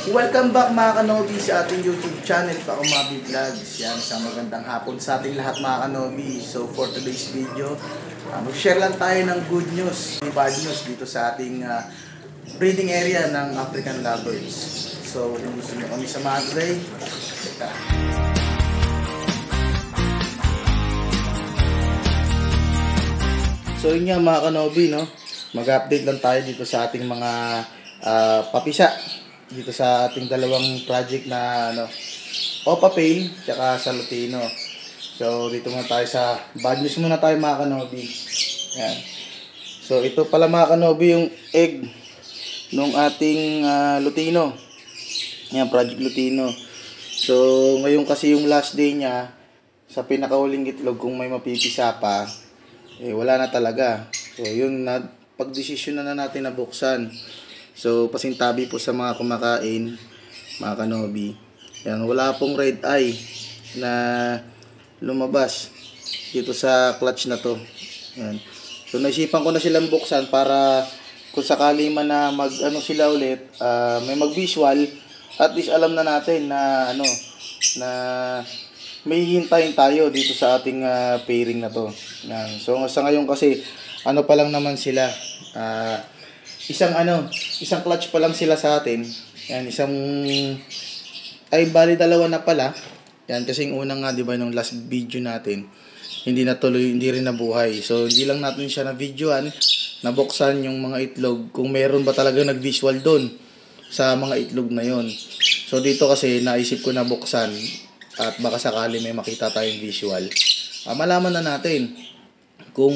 Welcome back mga kanobi sa ating YouTube channel, Pakumabi Vlogs. Yan, isang magandang hapon sa ating lahat mga kanobi. So for today's video, mag-share lang tayo ng good news, bad news dito sa ating breeding area ng African lovebirds. So kung gusto nyo kami samahan today, teka. So yun nga mga kanobi, no? Mag-update lang tayo dito sa ating mga papisa dito sa ating dalawang project na Opa Pale tsaka sa Lutino. So dito muna tayo sa bad news muna tayo mga kanobi. Yan. So ito pala mga kanobi yung egg nung ating Lutino. Yan, project Lutino. So ngayon kasi yung last day niya sa pinakahuling itlog, kung may mapipisa pa, wala na talaga. So yun, pagdesisyon na natin na buksan. So, pasintabi po sa mga kumakain, mga kanobi. Yan, wala pong red eye na lumabas dito sa clutch na to. Yan. So, naisipan ko na silang buksan para kung sakali man na sila ulit, may mag-visual, at least alam na natin na na may hintayin tayo dito sa ating pairing na to. Yan. So, sa ngayon kasi, pa lang naman sila, isang clutch pa lang sila sa atin. Yan, bali dalawa na pala. Yan, kasi yung unang nga, di ba, nung last video natin, hindi natuloy, hindi rin nabuhay. So, hindi lang natin siya na-videoan, nabuksan yung mga itlog, kung meron ba talaga nag-visual doon sa mga itlog na yon. So, dito kasi, naisip ko na buksan, at baka sakali may makita tayong visual. Malaman na natin kung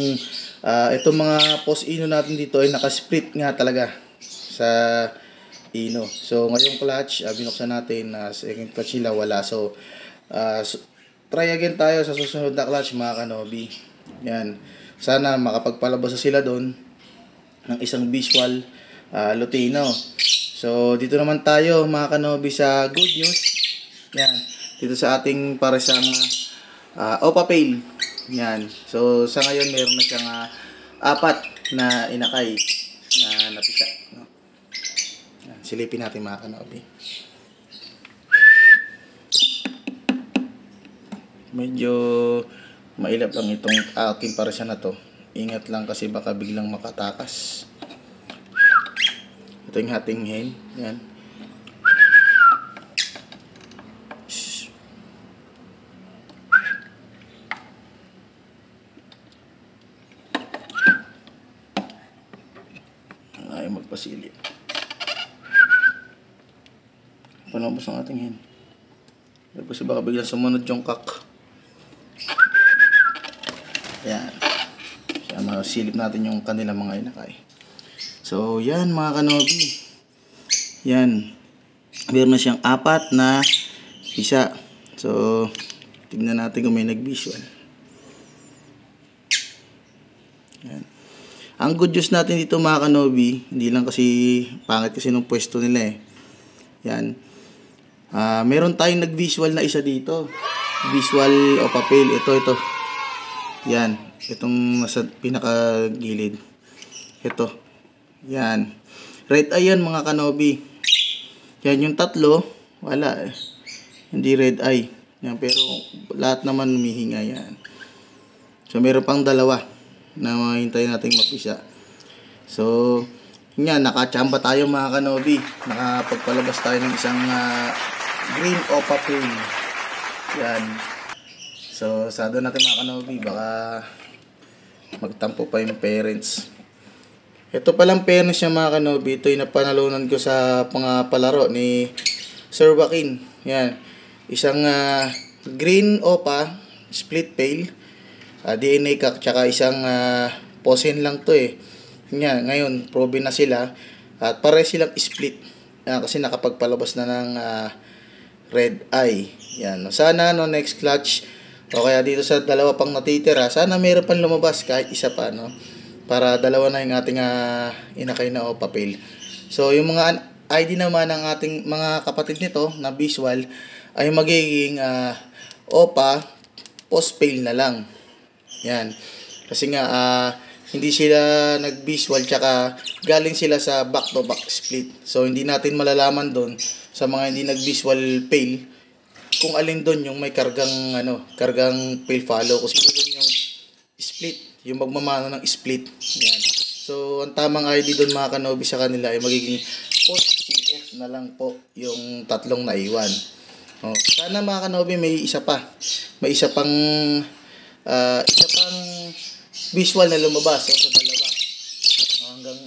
itong mga post ino natin dito ay naka-split nga talaga sa ino. So ngayong clutch, binuksan natin na second clutch nila wala. So try again tayo sa susunod na clutch mga kanobi. Yan. Sana makapagpalabas sila doon ng isang visual Lutino. So dito naman tayo mga kanobi sa good news. Yan. Dito sa ating paresang Opa Pale. Yan. So, sa ngayon, meron na siyang 4 na inakay na napisa. No? Yan. Silipin natin mga kanobi. Medyo mailap lang itong aking paresya na to. Ingat lang kasi baka biglang makatakas. Ito yung hating hen. Yan. Magpasilip. Panabos ang ating hen. Kasi baka biglang sumunod yung kak. Ayan. Kaya masilip natin yung kanilang mga inakay. So, yan mga kanobi. Yan. Meron na siyang 4 na pisa. So, tignan natin kung may nag-visual. Yan. Ang good news natin dito mga kanobi, hindi lang kasi pangit kasi nung pwesto nila eh. Yan. Meron tayong nag-visual na isa dito. Visual Opa Pale. Ito. Yan. Itong nasa pinakagilid. Ito. Yan. Red eye yan mga kanobi. Yan yung 3. Wala eh. Hindi red eye. Yan. Pero lahat naman humihinga yan. So meron pang 2 na mahintayin natin mapisa. So, yan, nakachamba tayo mga kanobi. Nakapagpalabas tayo ng isang green Opa Pale. Yan. So, sado natin mga kanobi. Baka magtampo pa yung parents. Ito palang parents niya mga kanobi. Ito yung napanalunan ko sa mga palaro ni Sir Joaquin. Yan. Isang green Opa, split pale. DNA kak, tsaka isang posen lang to eh. Ngayon, proven na sila. At pare silang split. Kasi nakapagpalabas na ng red eye. Yan. Sana next clutch, o kaya dito sa 2 pang natitira, sana mayroon pang lumabas kahit isa pa. No? Para 2 na yung ating inakay na Opa Pale. So, yung mga ID naman ng ating mga kapatid nito na visual ay magiging Opa Post Pale na lang. Yan. Kasi nga hindi sila nag-visual, tsaka galing sila sa back-to-back split. So, hindi natin malalaman doon sa mga hindi nag-visual fail kung alin doon yung may kargang kargang fail follow, kung sino doon yung split, yung magmamano ng split. Yan. So, ang tamang ID doon mga kanobi sa kanila ay magiging post CF na lang po yung tatlong naiwan. Sana mga kanobi may isa pa. May isa pang visual na lumabas sa dalawa.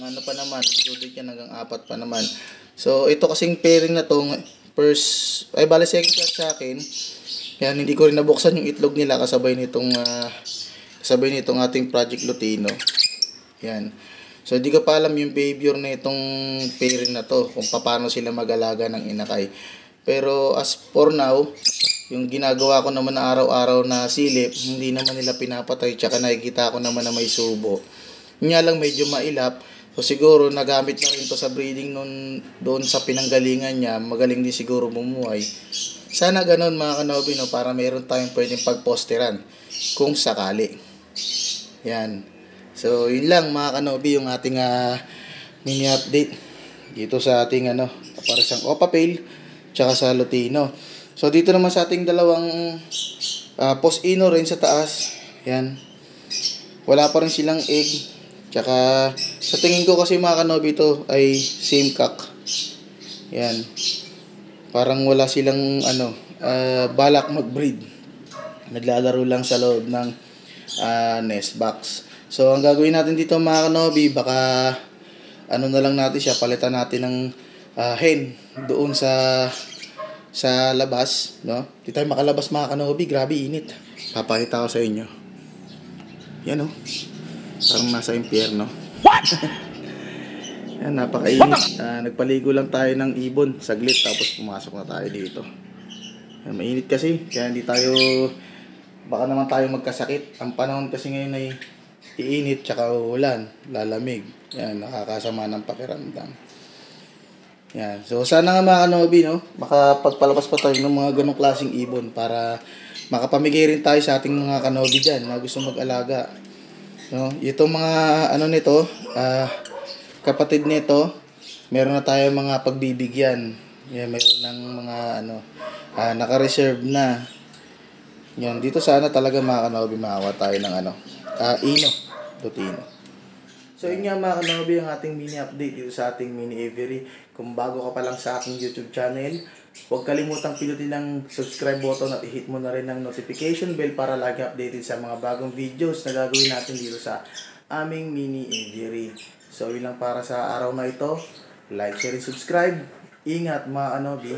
Hanggang pa naman, included yan hanggang 4 pa naman. So, ito kasing pairing na to, second class sa akin. Yan, hindi ko rin nabuksan yung itlog nila kasabay nitong ating Project Lutino. Yan. So, hindi ko pa alam yung behavior na itong pairing na to, kung paano sila mag-alaga ng inakay. Pero as for now, yung ginagawa ko naman na araw-araw na silip, hindi naman nila pinapatay, tsaka nakikita ko naman na may subo. Nga lang medyo mailap. So siguro nagamit na rin to sa breeding doon sa pinanggalingan niya. Magaling din siguro bumuhay. Sana ganun mga kanobi, para meron tayong pwedeng pagposteran kung sakali. Yan. So yun lang mga kanobi, yung ating mini update dito sa ating para siyang Opapale tsaka sa Lutino. So dito naman sa ating dalawang post-ino rin sa taas. Yan. Wala pa rin silang egg. Tsaka sa tingin ko kasi mga kanobi, ito ay same cock. Yan. Parang wala silang balak mag-breed. Naglalaro lang sa loob ng nest box. So ang gagawin natin dito mga kanobi, baka na lang natin siya, palitan natin ng hen doon sa labas, no? Di tayo makalabas mga kanobi, grabe init. Papakita ko sa inyo. Yan parang nasa impyerno. What? Yan, napakainit. Nagpaligo lang tayo ng ibon saglit, tapos pumasok na tayo dito. Yan, mainit kasi, kaya hindi tayo, baka naman tayo magkasakit. Ang panahon kasi ngayon ay iinit, tsaka ulan, lalamig. Yan, nakakasama ng pakiramdam. Yan. So sana nga mga kanobi, makapagpalabas pa tayo ng mga ganong klaseng ibon para makapamigay rin tayo sa ating mga kanobi dyan na gusto mag-alaga. Itong mga nito, kapatid nito, meron na tayo mga pagbibigyan. Yan, meron ng mga naka-reserve na. Yan, dito sana talaga mga kanobi makawa tayo ng Ino, Lutino. So yun nga mga kanobi, ang ating mini update dito sa ating mini aviary. Kung bago ka pa lang sa aking YouTube channel, huwag kalimutang pinutin ang subscribe button at i-hit mo na rin ang notification bell para lagi updated sa mga bagong videos na gagawin natin dito sa aming mini aviary. So yun lang para sa araw na ito. Like, share, and subscribe. Ingat mga kanobi.